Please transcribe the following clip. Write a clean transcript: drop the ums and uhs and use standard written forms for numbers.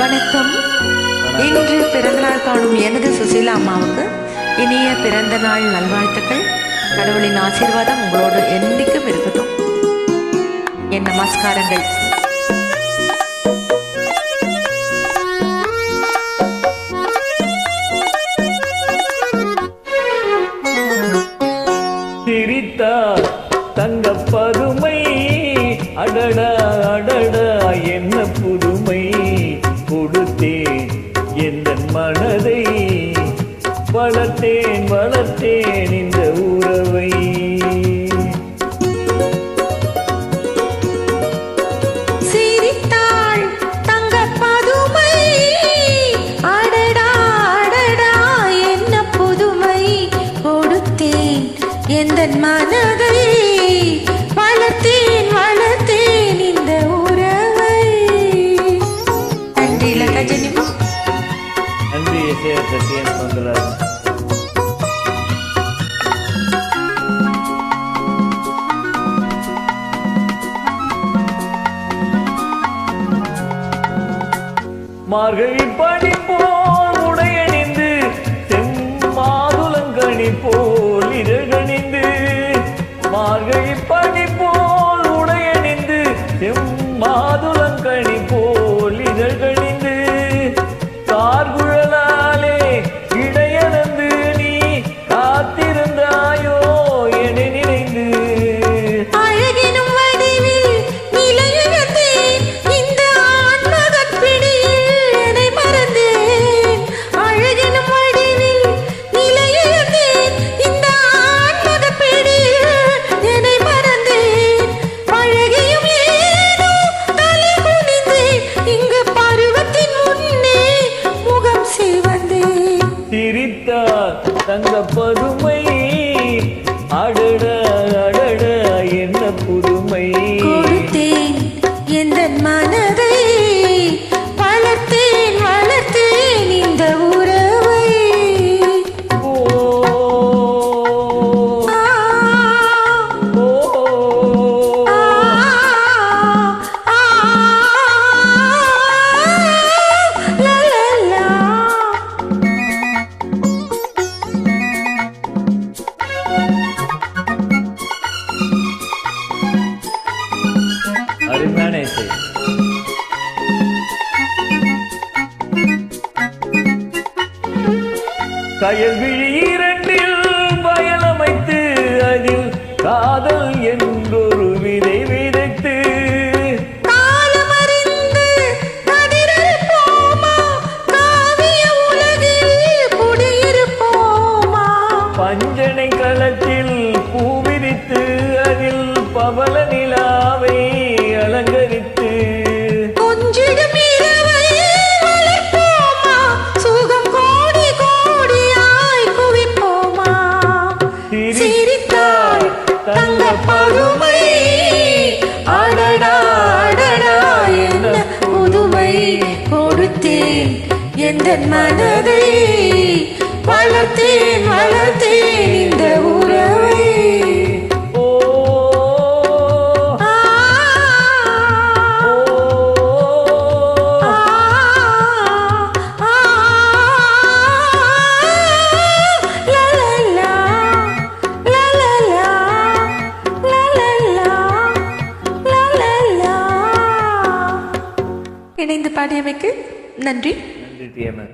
வணக்கம். இன்று பிறந்தநாள் காணும் எனது சுசீலா அம்மாவுக்கு இனிய பிறந்த நாள் நல்வாழ்த்துக்கள். கடவுளின் ஆசீர்வாதம் உங்களோடு என்றைக்கும் இருக்கட்டும். என் நமஸ்காரங்கள். சிரித்தார் தங்க பதுமை, அடடா அடடா என்ன புதுமை, கொடுத்தேன் எந்த மனதை, வளர்த்தேன் வளர்த்தேன் இந்த உறவை. சிரித்தாள் தங்க பதுமை, அடடா அடடா என்ன புதுமை, கொடுத்தேன் எந்த மனதை, வளர்த்தேன் வளர்த்தேன் இந்த உறவை. நன்றி லதா ஜெனிமா. நன்றி சத்யன் சுந்தரராஜ். மார்கழி பனி போல் உடையணிந்து, செம்மாதுளங்கனி போல் இதழ்கணிந்து, மார்கழி பனி போல் உடையணிந்து, செம்மாதுளங்கனி போல் இதழ்கணிந்து, கார்குழலாலே இடையளந்து நீ காத்திருந்தாயோ என நினைந்து, அழகினும் வடிவில் நிலையிழந்தேன், இந்த ஆன்மகப் பிடியில் என்னை மறந்தேன். அழகினும் வடிவில் நிலையிழந்தேன், இந்த ஆன்மகப் பிடியில் என்னை மறந்தேன். பழகியும் ஏனோ தலை குனிந்தேன், இங்கு பருவத்தின் முன்னே முகம் சிவந்தேன். சிரித்தார் தங்க பதுமை, அடடா அடடா என்ன புதுமை, கொடுத்தேன் எந்தன் மனதை, வளர்த்தேன் வளர்த்தேன் இந்த உறவை. ஓ ஆ, ஓ ஆ, ஆ, லா, லா, லா. அருமையான இசை. கயல்விழி இரண்டில் வயலமைத்து, அதில் காதல் என்றொரு விதை விதைத்து, காலமறிந்து கதிரிருப்போமா, காவிய உலகில் குடியிருப்போமா. பஞ்சனை களத்தில் பூ விரித்து, அதில் பவள நிலாவை அலங்கரித்து, கொஞ்சிடும் இரவை வளர்ப்போமா, சுகம் கோடி கோடியாய் குவிப்போமா. சிரித்தாய் தங்க பதுமை, அடடா அடடா என்ன புதுமை, கொடுத்தேன் எந்தன் மனதை, வளர்த்தேன் வளர்த்தேன் இந்த உறவை. ஓ ஆ, ஆ, ஆ, லா, லா, லா, லா, லா, லா, லா, லா, லா, லா, லா. இணைந்து பாடியமைக்கு நன்றி. நன்றி டிஎம்எஸ்.